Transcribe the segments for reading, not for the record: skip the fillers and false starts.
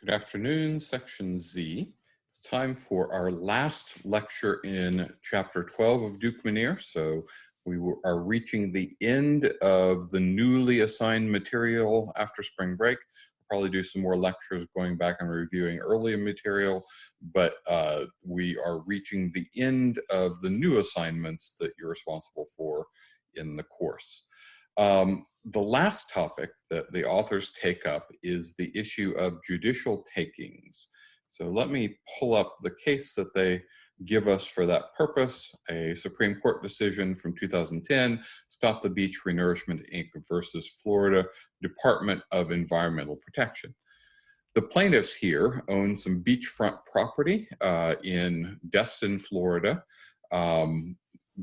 Good afternoon, Section Z. It's time for our last lecture in Chapter 12 of Duke Manere. So we are reaching the end of the newly assigned material after spring break. I'll probably do some more lectures going back and reviewing earlier material, but we are reaching the end of the new assignments that you're responsible for in the course. The last topic that the authors take up is the issue of judicial takings. So let me pull up the case that they give us for that purpose, a Supreme Court decision from 2010, Stop the Beach Renourishment, Inc. versus Florida Department of Environmental Protection. The plaintiffs here own some beachfront property in Destin, Florida.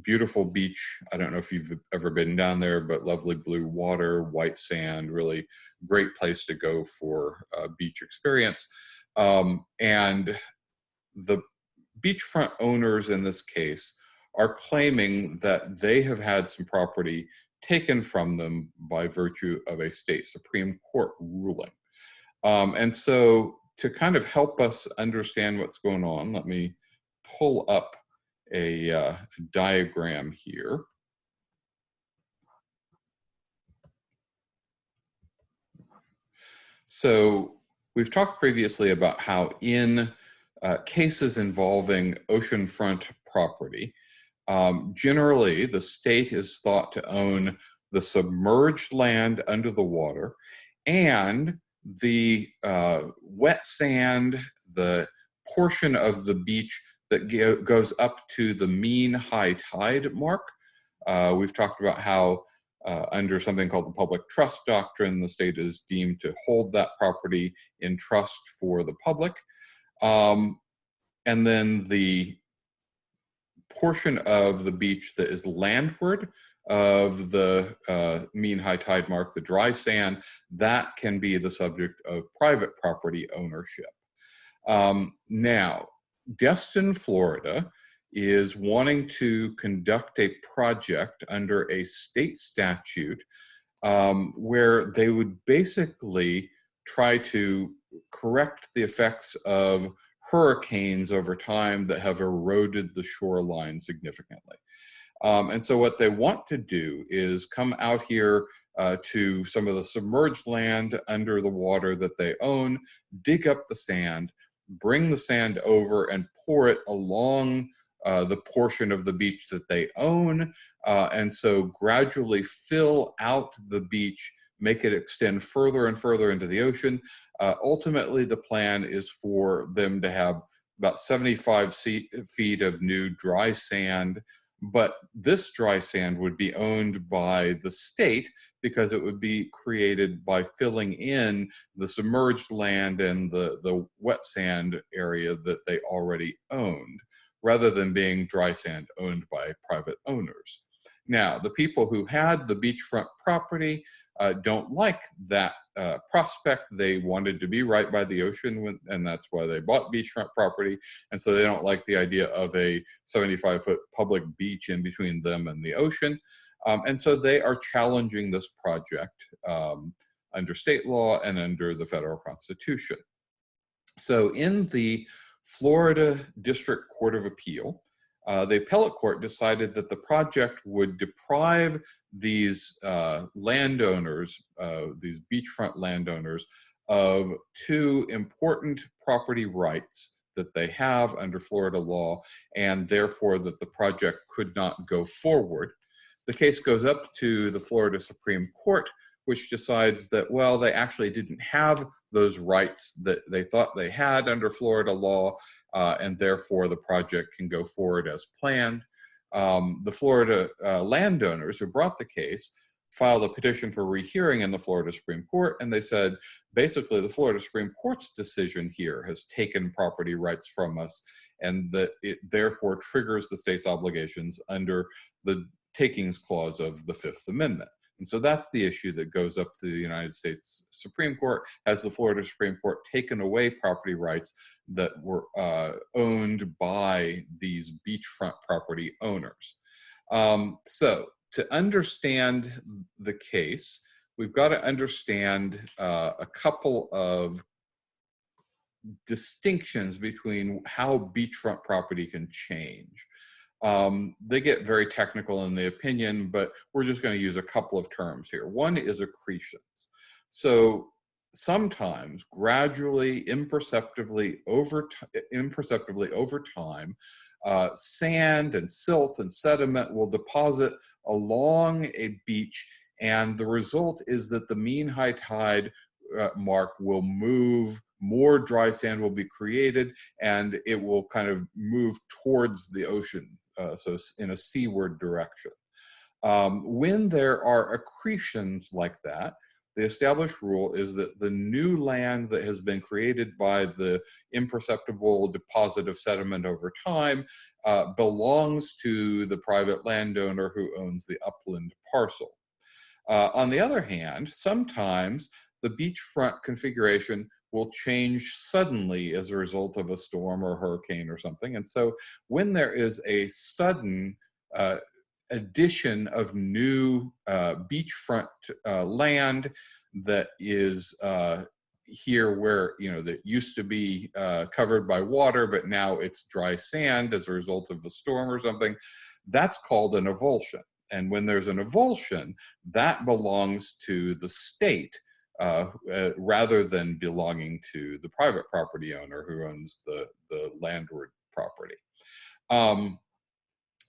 Beautiful beach. I don't know if you've ever been down there, but lovely blue water, white sand, really great place to go for a beach experience. And the beachfront owners in this case are claiming that they have had some property taken from them by virtue of a state Supreme Court ruling. And so to kind of help us understand what's going on, let me pull up a diagram here. So we've talked previously about how in cases involving oceanfront property, generally the state is thought to own the submerged land under the water and the wet sand, the portion of the beach that goes up to the mean high tide mark. We've talked about how under something called the public trust doctrine, the state is deemed to hold that property in trust for the public. And then the portion of the beach that is landward of the mean high tide mark, the dry sand, that can be the subject of private property ownership. Now, Destin, Florida is wanting to conduct a project under a state statute where they would basically try to correct the effects of hurricanes over time that have eroded the shoreline significantly. And so what they want to do is come out here to some of the submerged land under the water that they own, dig up the sand, bring the sand over and pour it along the portion of the beach that they own, and so gradually fill out the beach, make it extend further and further into the ocean. Ultimately, the plan is for them to have about 75 feet of new dry sand, but this dry sand would be owned by the state because it would be created by filling in the submerged land and the wet sand area that they already owned, rather than being dry sand owned by private owners. Now, the people who had the beachfront property don't like that prospect. They wanted to be right by the ocean, and that's why they bought beachfront property. And so they don't like the idea of a 75-foot public beach in between them and the ocean. And so they are challenging this project under state law and under the federal Constitution. So in the Florida District Court of Appeal, the appellate court decided that the project would deprive these landowners, these beachfront landowners, of two important property rights that they have under Florida law, and therefore that the project could not go forward. The case goes up to the Florida Supreme Court, which decides that, well, they actually didn't have those rights that they thought they had under Florida law, and therefore the project can go forward as planned. The Florida landowners who brought the case filed a petition for rehearing in the Florida Supreme Court, and they said, basically, the Florida Supreme Court's decision here has taken property rights from us, and that it therefore triggers the state's obligations under the takings clause of the Fifth Amendment. And so that's the issue that goes up to the United States Supreme Court. Has the Florida Supreme Court taken away property rights that were owned by these beachfront property owners? So to understand the case, we've got to understand a couple of distinctions between how beachfront property can change. They get very technical in the opinion, but we're just going to use a couple of terms here. One is accretions. So sometimes, gradually, imperceptibly over time, sand and silt and sediment will deposit along a beach, and the result is that the mean high tide mark will move, more dry sand will be created, and it will kind of move towards the ocean, so in a seaward direction. When there are accretions like that, the established rule is that the new land that has been created by the imperceptible deposit of sediment over time belongs to the private landowner who owns the upland parcel. On the other hand, sometimes the beachfront configuration will change suddenly as a result of a storm or hurricane or something. And so when there is a sudden addition of new beachfront land that is here where, that used to be covered by water, but now it's dry sand as a result of a storm or something, that's called an avulsion. And when there's an avulsion, that belongs to the state rather than belonging to the private property owner who owns the landward property.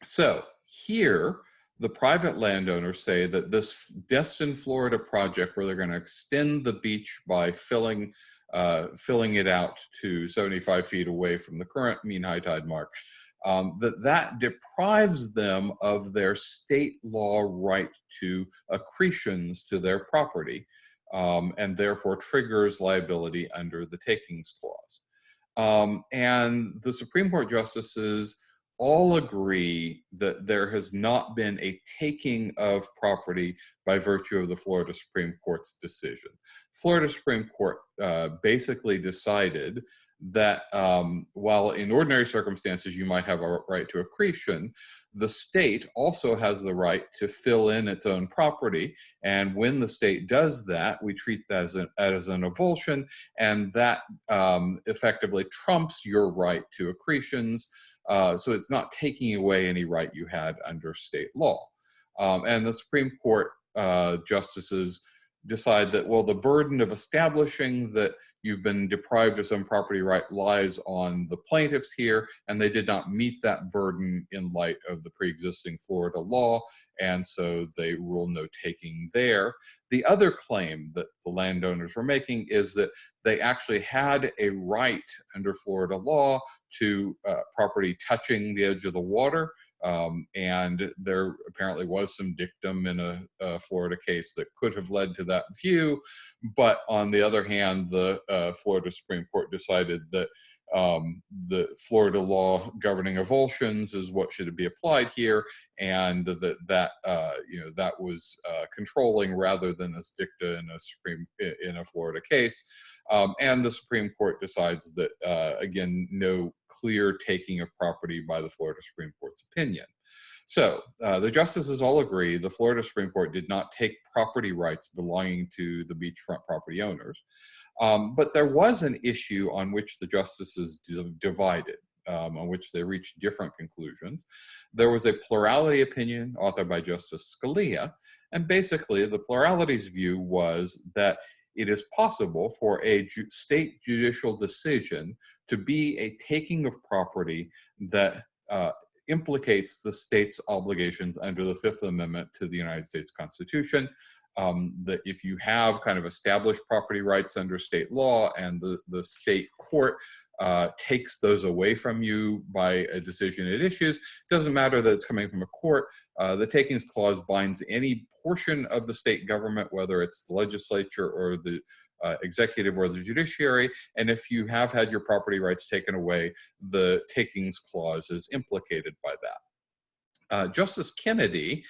So here, the private landowners say that this Destin, Florida project, where they're going to extend the beach by filling it out to 75 feet away from the current mean high tide mark, that deprives them of their state law right to accretions to their property, and therefore triggers liability under the takings clause. And the Supreme Court justices all agree that there has not been a taking of property by virtue of the Florida Supreme Court's decision. Florida Supreme Court basically decided that while in ordinary circumstances you might have a right to accretion, the state also has the right to fill in its own property. And when the state does that, we treat that as an avulsion, and that effectively trumps your right to accretions. So it's not taking away any right you had under state law. And the Supreme Court justices decide that, well, the burden of establishing that you've been deprived of some property right lies on the plaintiffs here, and they did not meet that burden in light of the pre-existing Florida law, and so they rule no taking there. The other claim that the landowners were making is that they actually had a right under Florida law to property touching the edge of the water. And there apparently was some dictum in a Florida case that could have led to that view. But on the other hand, the Florida Supreme Court decided that the Florida law governing avulsions is what should be applied here, and that was controlling rather than this dicta in a Florida case. And the Supreme Court decides that, again, no clear taking of property by the Florida Supreme Court's opinion. So the justices all agree the Florida Supreme Court did not take property rights belonging to the beachfront property owners. But there was an issue on which the justices divided, on which they reached different conclusions. There was a plurality opinion authored by Justice Scalia, and basically the plurality's view was that it is possible for a state judicial decision to be a taking of property that implicates the state's obligations under the Fifth Amendment to the United States Constitution. That if you have kind of established property rights under state law and the state court takes those away from you by a decision it issues, it doesn't matter that it's coming from a court. The takings clause binds any portion of the state government, whether it's the legislature or the executive or the judiciary. And if you have had your property rights taken away, the takings clause is implicated by that. Justice Kennedy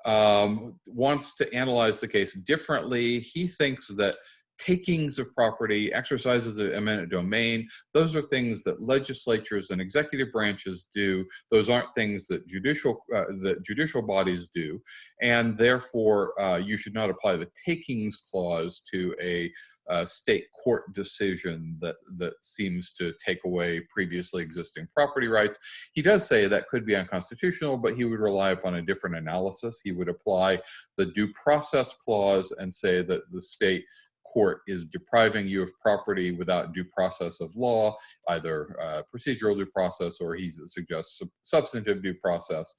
wants to analyze the case differently. He thinks that takings of property, exercises of eminent domain, those are things that legislatures and executive branches do. Those aren't things that judicial bodies do, and therefore you should not apply the takings clause to a state court decision that seems to take away previously existing property rights. He does say that could be unconstitutional, but he would rely upon a different analysis. He would apply the due process clause and say that the state court is depriving you of property without due process of law, either procedural due process, or he suggests substantive due process,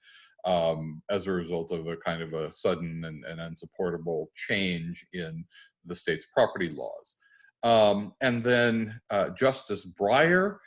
as a result of a kind of a sudden and unsupportable change in the state's property laws. And then Justice Breyer,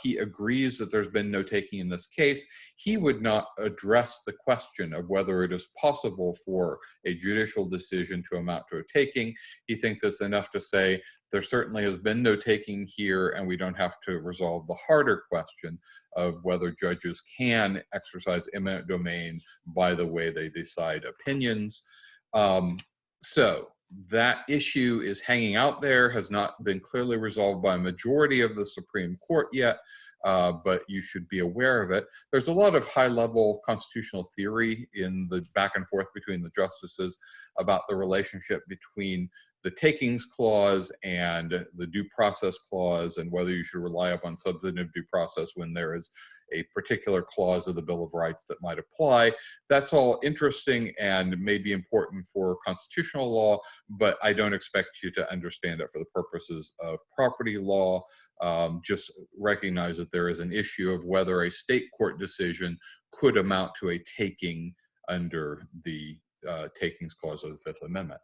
he agrees that there's been no taking in this case. He would not address the question of whether it is possible for a judicial decision to amount to a taking. He thinks it's enough to say there certainly has been no taking here, and we don't have to resolve the harder question of whether judges can exercise eminent domain by the way they decide opinions. So that issue is hanging out there, has not been clearly resolved by a majority of the Supreme Court yet, but you should be aware of it. There's a lot of high-level constitutional theory in the back and forth between the justices about the relationship between the takings clause and the due process clause, and whether you should rely upon substantive due process when there is a particular clause of the Bill of Rights that might apply. That's all interesting and may be important for constitutional law, but I don't expect you to understand it for the purposes of property law. Just recognize that there is an issue of whether a state court decision could amount to a taking under the takings clause of the Fifth Amendment.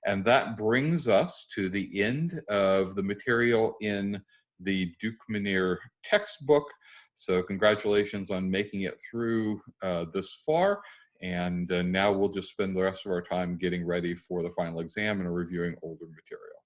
And that brings us to the end of the material in the Duke Minier textbook. So congratulations on making it through this far. And now we'll just spend the rest of our time getting ready for the final exam and reviewing older material.